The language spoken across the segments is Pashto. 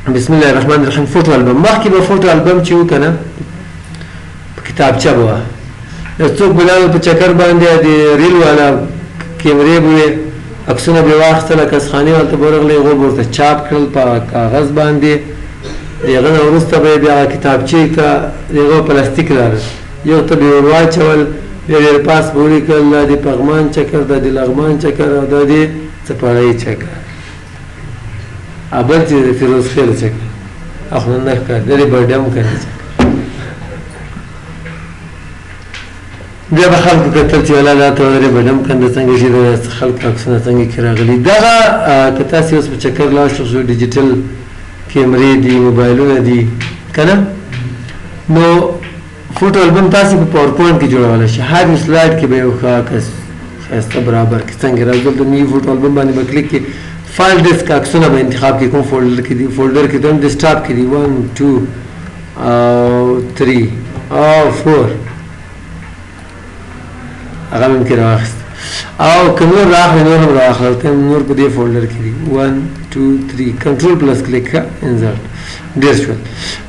بسم الله الرحمن الرحیم. فوټو البم مخکې به فوټو البم چې و که نه کتابچه به وه، یو څوک به لاړل په چکر باندې د ریل والا کیمرې به وې، عکسونه به یې واخیستله، کسخانې هلته به ورغلې، هغو به ورته چاپ کړل په کاغذ باندې، د هغه نه وروسته به یې بیا کتابچې ته د هغه پلاستیک راغل، یو ته به یې ور واچول، بیا به یې پاس به ولیکل دا د پغمان چکر، دا د لغمان چکر او دا د څپړۍ چکر، بل چې د فیروز خیل چکر اخو نه ښکاري، دا د برډې هم کنه چکر. بیا به خلکو کتل چې ولا دا ته ودرې بډم کنده څنګه شي، د خلکو عکسونه څنګه کې راغلي. دغه که تاسې اوس په چکر لاړ شو، ډیجیټل کیمرې دي، موبایلونه دي که نه، نو فوټو البم تاسې په پاور پوینټ کې جوړولی شي. هر یو سلایډ کې به یو ښه عکس ښایسته برابر کړي څنګه راځي. دلته نوي فوټو البم باندې به کلیک کړي، فایل ډیسک عکسونه به انتخاب کړي، کوم فولډر کې دي، فولډر کې دویم ډیسکټاپ کې دي 1 2 او 3 او 4 هغه هم کې راواخیست، او که نور راخلي نور هم راواخلل، نور په دې فولډر کې دي 1 2 3 کنټرول پلس کلیک کړه انزرټ، ډېر شول.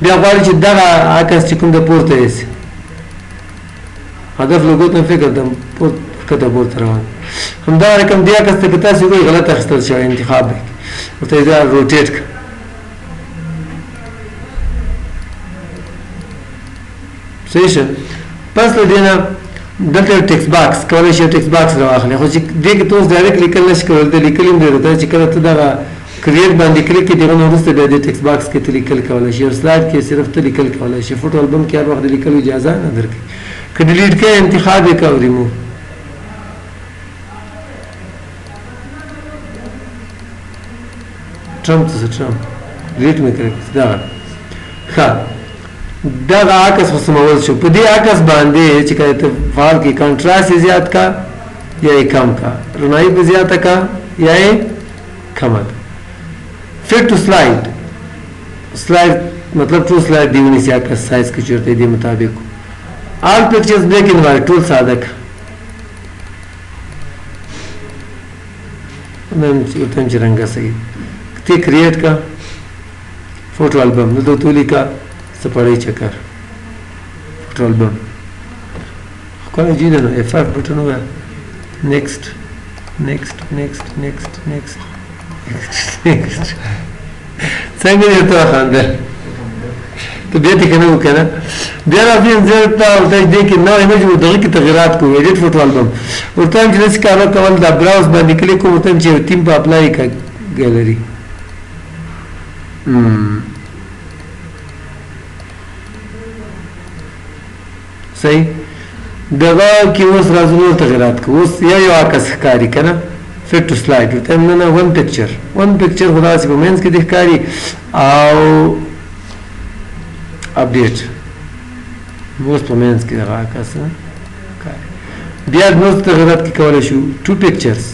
بیا غواړي چې دغه عکس چې کوم د پورته یوسي، هدف لوګو ته فکر د ښکته پورته روان، همدا رقم دې عکس ته که تاسې وګورئ غلط اخیستل شوی، انتخاب به ورته یې دا روټیټ کړه، صحیح شو. پس له دې نه دلته ټیکس باکس کولی شي، ټیکس باکس راواخلي، خو چې دې کې ته اوس ډایرکټ لیکل نه شي کولی، ته لیکل هم ډېر ته چې کله ته دغه کریټ باندې کلیک کړې، دغه نه وروسته بیا دې ټیکس باکس کې ته لیکل کولی شي، یو سلایډ کې صرف ته لیکل کولی شي. فوټو البم کې هر وخت د لیکلو اجازه نه درکوي، که ډیلیټ کوې انتخاب یې کوه ریموو، ټرمپ ته ټرمپ ډیلیټ مې کړی دغه ښه. دغه عکس خو سمول شو. په دې عکس باندې چې کله ته فعال کې کنټراست یې زیات کا یا یې کم کا، رڼایي به زیاته کا یا یې کمه کا. فټ ټو سلایډ، سلایډ مطلب ټول سلایډ دی ونیسي عکس سایز کې چېرته دې مطابق. آل پکچرز بلیک اینډ وایټ ټول ساده کا، ورته هم چې رنګه صحیح ته کریټ کا فوټو البم، نو ته ولیکه څپړۍ چکر فوټو البم ښکلی جي ده. نو F5 بټن ووایه، نیکسټ نیکسټ نیکسټ نیکسټ نیکسټ نیکسټ څنګه دې ته وخندل، ته بیا دې که نه وو که نه، بیا راځي انځر ته ورته دې کې نوی ایمیج دغه کې تغیرات کوو، ایډیټ فوټو البم ورته وایم چې داسې کارونه کول، دا براوز باندې کلیک کوم، ورته وایم چې یو تیم په اپلای کړه ګیلري، صحیح. دغه کې اوس راځو نور تغیرات کوو. اوس یو عکس ښکاري که نه، فټ ټو سلایډ ورته وایم نه نه ون پکچر خو داسې په منځ کې دې ښکاري، او اپډیټ اوس په منځ کې دغه عکس ښکاري. بیا نور تغیرات کې کولی شو، 2 پکچرز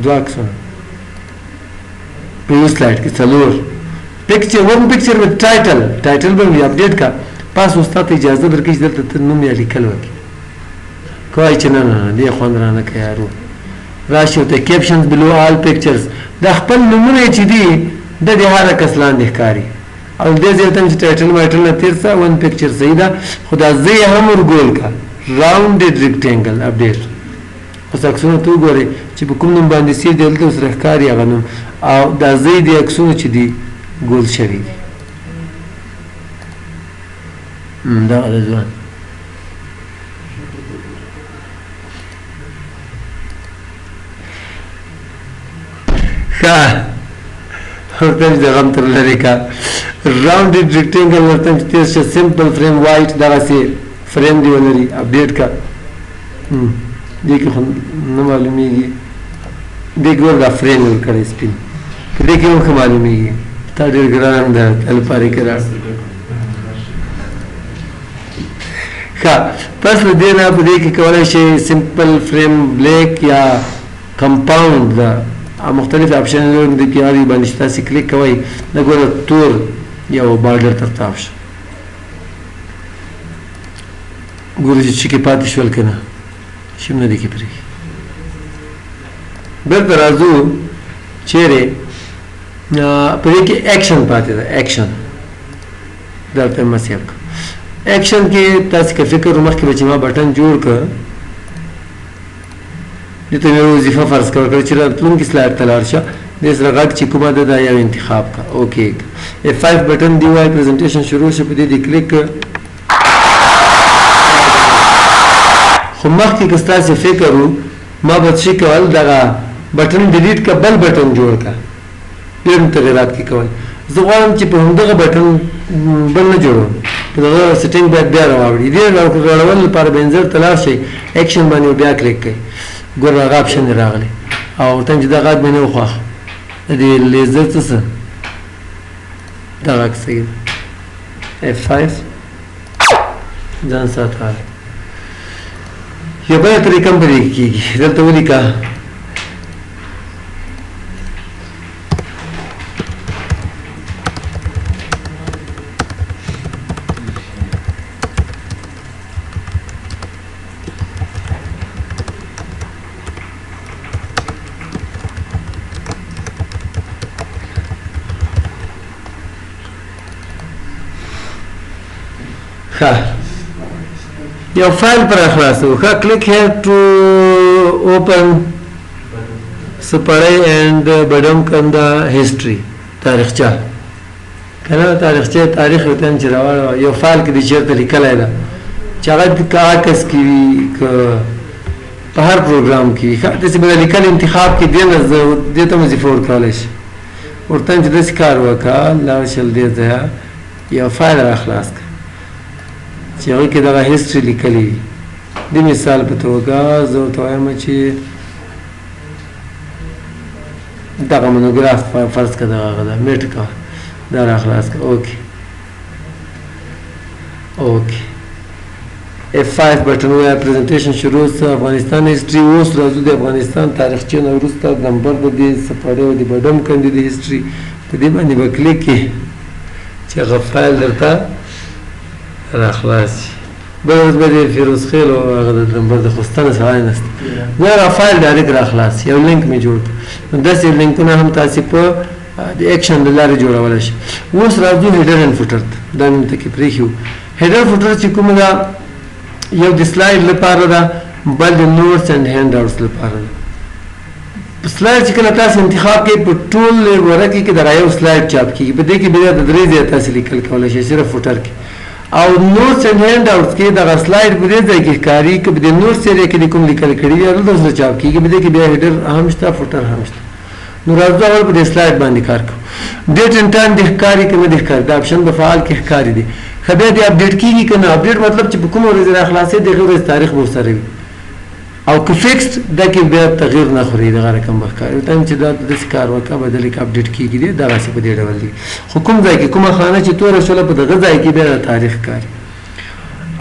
دوه عکسونه په یو سلایډ کې، 4 پکچر، 1 پکچر وذ ټایټل به مې اپډیټ کا، پاس استاد ته اجازه درکړي چې دلته ته نوم یا لیکل وکړي، که وایي چې نه نه نه دې خوند رانه کوي یارو، راشي ورته کیپشنز بلو آل پکچرز، دا خپل نومونه چې دي د دې هر کس لاندې ښکاري، او دې ځای ته چې ټایټل وایټل نه تېر څه 1 پکچر صحیح ده، خو دا زه یې هم ورګول کا راونډډ ریکټینګل اپډیټ. اوس عکسونه ته وګورئ چې په کوم نوم باندې سیو دی دلته ورسره ښکاري هغه نوم، او دا زه دې عکسونه چې دي ګول شوي دي. دغه د ځوان ښه ورته چې د غم تر لرې کا، راونډډ ریکټینګل ورته چې تېر شه، سمپل فریم وایټ دغسې فریم دې ولري، اپډیټ کا. دې کې خو نه معلومېږي، دې کې ور دا فریم یې ورکړی سپین، که دې کې هم ښه معلومېږي، تا ډېر ګران ده الپارې کې را ښه. پس له دې نه په دې کې کولی شئ سمپل فریم بلیک یا کمپاؤنډ ده، مختلف اپشن لري، د پی آر باندې چې تاسې کلیک کوئ د ګوره تور یو بارډر تر تاو شه، ګورو چې چکې پاتې شول که نه، شي هم نه دي کې پرېږي. بېرته راځو چیرې په دې کې اکشن پاتې ده اکشن دلته مسیب اکشن کې تاسو کې فکر مخکې چې ما بټن جوړ کړ دته یو وظیفه فرض کړ چې راتلونکي سلاید ته لاړ شه د سره غږ چې کومه ده دا یو انتخاب کا اوکې F5 بټن دی وای پریزنټیشن شروع شي په دې کلیک خو مخکې که ستاسو فکر وو ما به څه کول دغه بټن ډیلیټ کا بل بټن جوړ کا ډېر تغیرات کې کول زه غواړم چې په همدغه بټن بل نه جوړوم په دغه سیټینګ باید بیا راوړي دې راوړل لپاره بنزر ته لاړ شئ اکشن باندې بیا کلیک کړئ ګور هغه اپشن راغلی او ورته چې دا غږ مې نه وخوښ د لیزر څه دا غږ صحیح F5 ځان ساته یو بله طریقه هم پرې کېږي دلته ولیکه your file पर خلاصو click here to open سپړی and بډم کنده history تاریخچه کنه تاریخچه تاریخ وتن چې راوړ یو فایل کې د چیرته لیکلای دا چې هغه کاغذ کې په هر پروګرام کې د څه بل لیکل انتخاب کې دینه د ته وظیفه ورکړل شي ورته چې د کار وکړه لا شل دې ځای یو فایل را خلاص چې هغه کې دغه هیستوري لیکلي د مثال په توګه زه ورته وایم چې دغه مونوګراف فرض کړه دغه میټ کا دا را خلاص کړه اوکې F5 بټن وای پریزنټیشن شروع سره افغانستان هیستوري اوس راځو د افغانستان تاریخچه نو وروسته نمبر د دې سپاره او د بډم کندې د هیستوري په دې باندې به کلیک کې چې هغه فایل درته را خلاص بل ورځ به د فیروز خیل او هغه د نمبر د خوستانه سره نست دا فایل ډایرکټ را خلاص یو لینک می جوړ نو داسې لینکونه هم تاسو په د اکشن د لارې جوړول شي اوس راځو هیډر اینډ فوټر دا نن ته کې پریښو هیډر فوټر چې کوم دا یو د سلاید لپاره دا بل د نوټس اینډ هاند اوټس لپاره دا سلاید چې کله تاسو انتخاب کې په ټول ورکه کې دا یو سلاید چاپ کیږي په دې کې بیا د درې ځای تاسو لیکل کولای شئ صرف فوټر کې او نوټس اینډ هاند اوټس کې دا سلاید په دې ځای کې ښکاري چې د نوټس سره کې کوم لیکل کړي دی دا څه چاپ کیږي په دې کې بیا هیډر هم شته فوټر هم شته نو راځو اول په دې سلاید باندې کار کوو ډیټ اینډ ټایم د ښکاری کې نه د ښکاری دا آپشن په فعال کې ښکاری دی خبر دې اپډیټ کیږي کنه اپډیټ مطلب چې په کوم ورځ را خلاصې دغه ورځ تاریخ به سره وي او که فکسډ دا کې بیا تغییر نه خوري دغه رقم بخکاری ته چې دا د کار وکړه بدل کې اپډیټ کیږي دا راځي په دې ډول دی حکم ځای کې کومه خانه چې تور شول په دغه ځای کې بیا تاریخ کاری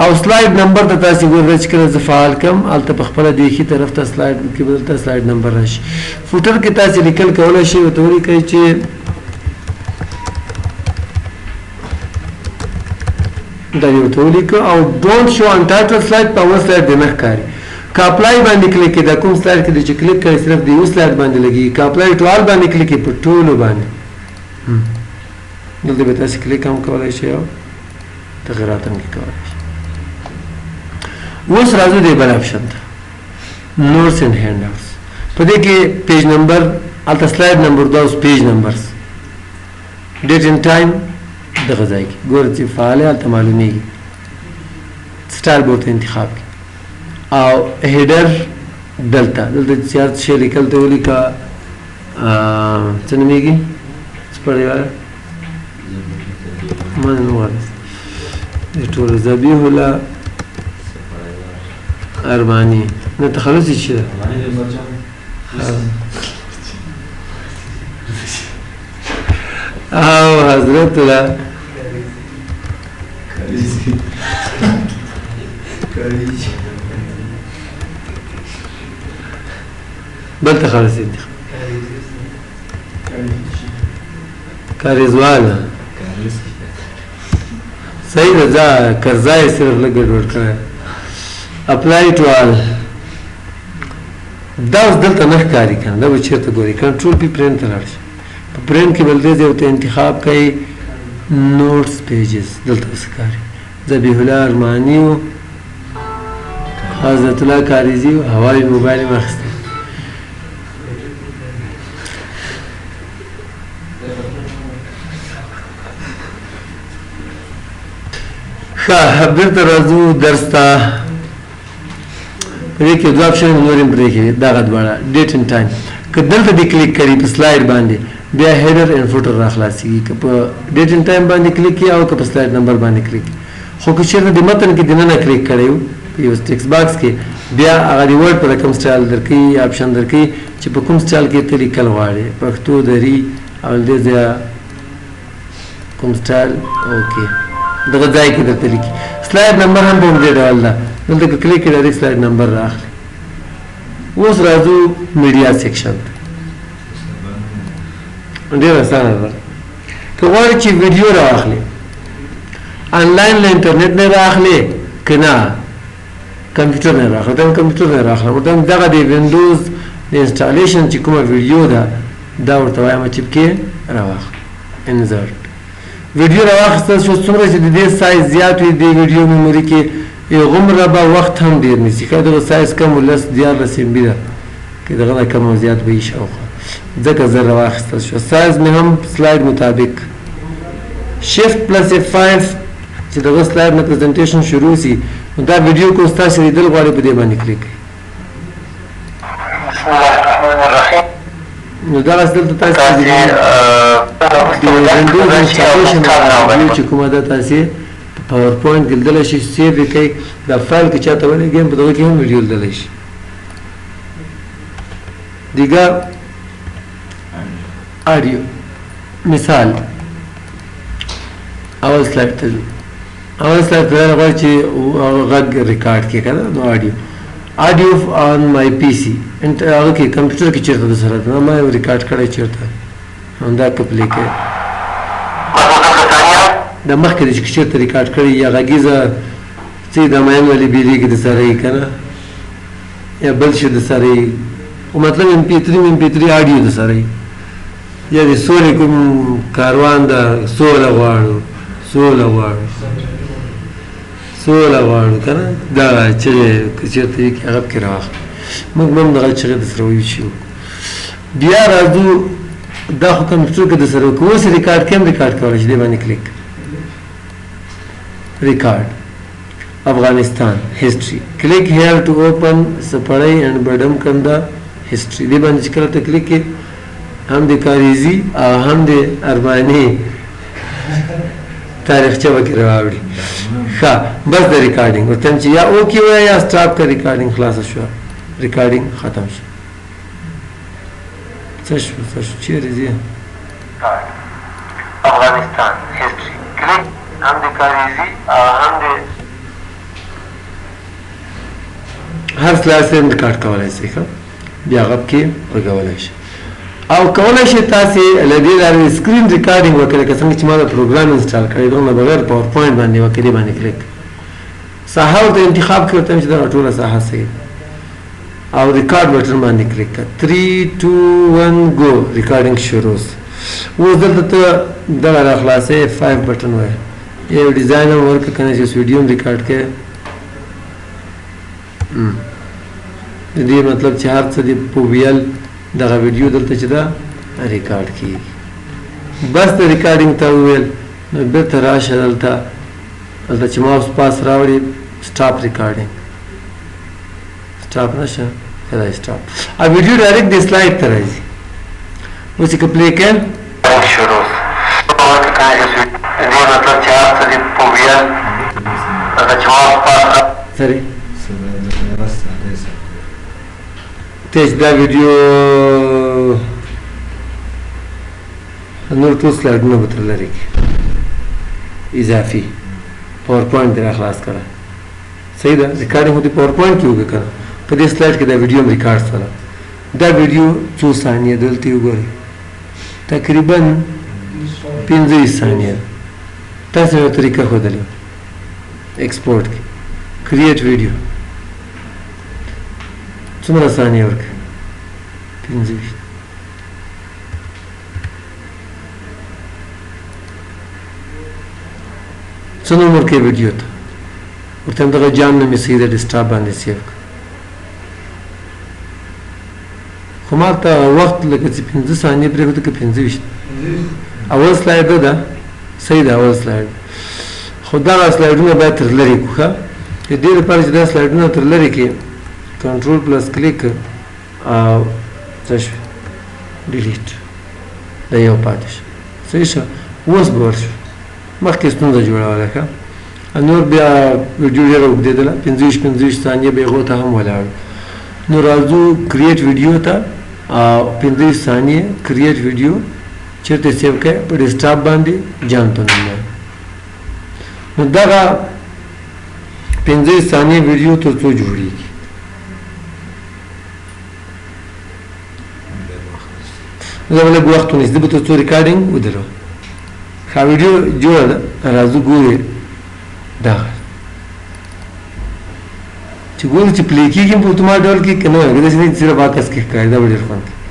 او سلاید نمبر ته تاسو ګورئ چې کله فعال کم الته په خپل دی خي طرف ته سلاید کې بدلته سلاید نمبر راشي فوټر کې تاسو لیکل کولای شئ او توري کوي چې دا یو تولیک او ډونټ شو ان ټایټل سلاید په اول سلاید د مخکاري کا اپلای باندې کلیک کړه کوم سلاید کې چې کلیک کړئ صرف د یو سلاید باندې لګي کا اپلای ټو آل باندې کلیک کړئ په ټول باندې دلته به تاسو کلیک هم کولای شئ او تغیرات هم کولای شئ اوس راځو د بل اپشن ته نوټس اینډ هاند اوټس په دې کې پیج نمبر الته سلاید نمبر 2 اوس پیج نمبرز ډیټ اینډ ټایم دغه ځای کې ګور چې فعالیت معلومیږي سټایل بورډ انتخاب کې او هیډر دلته چې څه لیکل ته ولیکا څه نومېږي سپړې واره من نو ورس ټول ذبیح الله ارمانی نه تخلص شي او حضرت الله بل تخلص انتخاب کاریزواله صحیح ده کرزای صرف لګډ ورکړه اپلای ټو آل دا اوس دلته نه ښکاري کنه دا به چیرته ګوري کنټرول پی پرنټ ته لاړ شي په پرنٹ کې بلدې ځای ته انتخاب کوي نوټس پیجز دلته ښکاري ذبیح الله ارماني و حضرت الله کاریزي و هوایي موبایل یې واخیستی ښه بېرته راځو درس ته په دې کې دوه اپشنونه نور هم پرېښي دغه دواړه ډیټ اینډ ټایم که دلته دې کلیک کړي په سلایډ باندې بیا هیډر اینډ فوټر راخلاصېږي که په ډیټ اینډ ټایم باندې کلیک کړي او که په سلایډ نمبر باندې کلیک کړي خو که چېرته د متن کې دننه کلیک کړی و په یو ټکس باکس کې بیا هغه د ورډ په رقم سټایل درکوي آپشن درکوي چې په کوم سټایل کې ته لیکل غواړې پښتو دري او دې ځای کوم سټایل اوکې دغه ځای کې درته لیکي سلایډ نمبر هم په همدې ډول ده دلته که کلیک کړي ډایرکټ سلایډ نمبر راخلي اوس راځو میډیا سیکشن ته ډېر اسانه ده که غواړې چې ویډیو راواخلې آنلاین له انټرنیټ نه راخلې که نه کمپیوټر نه راخلې ته کمپیوټر نه راخلم ورته دغه د وینډوز د انسټالیشن چې کومه ویډیو ده دا ورته وایم چې پکې راواخلې انزرټ ویډیو راواخیستل شو څومره چې د دې سایز زیات وي د ویډیو میموري کې هغومره به وخت هم ډېر نیسي ښایي دغه سایز کم و 10-11 MB ده که دغه نه کم او زیات به وي شاوخوا ځکه زه راواخیستل شو سایز مې هم سلایډ مطابق شیفټ پلس F5 چې دغه سلایډ نه پریزنټیشن شروع سي نو دا ویډیو کو ستاسو لیدل غواړي په دې باندې کلیک کړئ نو دغه دلته تاسو د وینډوز انسټالیشن ویډیو چې کومه ده تاسو پاور پوینټ کې لیدلی شئ سیو یې کوئ دا فایل که چاته ولېږئ په دغه کې هم ویډیو لیدلی شي دیګه آډیو مثال اول سلایډ ته ځو اول سلایډ ته غواړي چې غږ ریکارډ کړي که نه نو آډیو آن مای پی سي هغه کې کمپیوټر کې چېرته د سره ده ما یې ریکارډ کړی چېرته همدا که پلی کوې د مخکې چې چېرته ریکارډ کړی یا غږیزه څه د ماین ولې بیلېږي د سره یې که نه یا بل شي د سره یې مطلب MP3 آډیو د سره یې یا د سولې کوم کاروان ده سوله غواړو که نه دغه چغې که چېرته وي هغه پکې راواخلي موږ به هم دغه چغې د سره وویچو بیا راځو دا خو کمپیوټر کې د سره که اوس ریکارډ کې هم ریکارډ کولی شي دې باندې کلیک ریکارډ افغانستان history click here to open سپړی and بډم کنده history دې باندې چې کله ته کلیک کې هم د کاریزي او هم د ارماني تاریخچه به کې راوړي ښه بس د ریکارډینګ ورته چې یا اوکې وایه یا سټاپ که ریکارډینګ خلاصه شوه ریکارډینګ ختم شو څه شو چیرې ځې افغانستان history click هم د کاریزي او هم د هر سلاس هم ریکارډ کولی شئ ښه بیا هغه پکې ورګولی شئ او کولی شئ تاسې له دې لارې سکرین ریکارډینګ وکړئ لکه څنګه چې ما دا پروګرام انسټال کړی دغه نه بغیر پاور پوینټ باندې وکړئ دې باندې کلیک ساحه ورته انتخاب کړئ ورته چې دغه ټوله ساحه صحیح او ریکارډ بټن باندې کلیک کړه 3 2 1 گو ریکارډینګ شروع اوس دلته ته دغه راخلاصې 5 بټن وایي یو ډیزاین هم ورکړه که نه چې اوس ویډیو هم ریکارډ کړې د دې مطلب چې هر څه دې په ویل دغه ویډیو دلته چې ده ریکارډ کېږي بس د ریکارډینګ ته وویل نو بېرته راشه دلته چې ماوس پاس راوړي سټاپ ریکارډینګ سټاپ نشه که دا سټاپ او ویډیو ډایرکټ د سلایډ ته راځي اوس یې که پلی کړم شروع دې مطلب چې هر څه دې په ویل دغه چې ماوس پاس سرې تیج دا ویډیو نور ټول سلایډونه به تر لرې کړي اضافي پاور پوینټ دې راخلاص کړه صحیح ده ریکارډینګ خو دې پاور پوینټ کې وکړه که نه په دې سلایډ کې دا ویډیو هم ریکارډ شوله دا ویډیو څو ثانیې دلته یې وګورئ تقریبا 15 ثانیې تاسو یو طریقه ښودلې ایکسپورټ کې کریټ ویډیو څومره ثانیې ورکړه 15 څه نومر کې ویډیو ته ورته هم دغه جان نومې صحیح د ډیسکټاپ باندې سیف کړه خو ما ته وخت لکه چې 15 ثانیې پرېښوده که 25 اول سلاید ده صحیح ده اول سلاید خو دغه سلایډونه باید تر لرې کړو ښه د دې لپاره چې دا سلایډونه تر لرې کړې کنټرول پلس کلیک او څه شو ډیلیټ دا یو پاتې شو صحیح شو اوس به ورشو مخکې ستونزه جوړوله ښه نور بیا ویډیو ډېره اوږدېدله 25 ثانیې به هغو ته هم ولاړو نو راځو کریټ ویډیو ته 25 ثانیې کریټ ویډیو چېرته سیو کړئ په ډیسکټاپ باندې جان ته نوم وایي نو دغه 15 ثانیې ویډیو تر څو جوړېږي زه به لږ وخت ونیسي زه به تر څو ریکارډینګ ودرو ښه ویډیو جوړه ده راځو ګورئ دغه چې ګورو چې پلی کېږي په اتومات ډول کې که نه وي داسې نه صرف عکس کې ښکاري دا به ډېر خوند کوي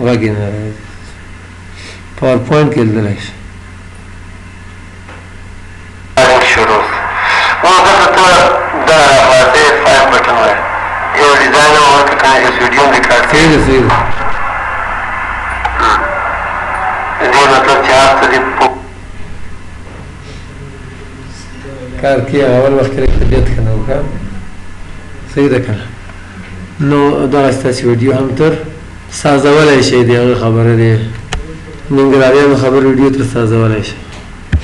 غږ یې نه راځي پاور پوینټ کې لیدلی شي صحیح ده صحیح ده کار کې اول وخت کې طبیعت ښه نه و ښه صحیح ده که نه نو دغه ستاسې ویډیو هم تر سازولی شئ د هغه خبره دی ننګرهاریانو خبر ویډیو تر سازولی شئ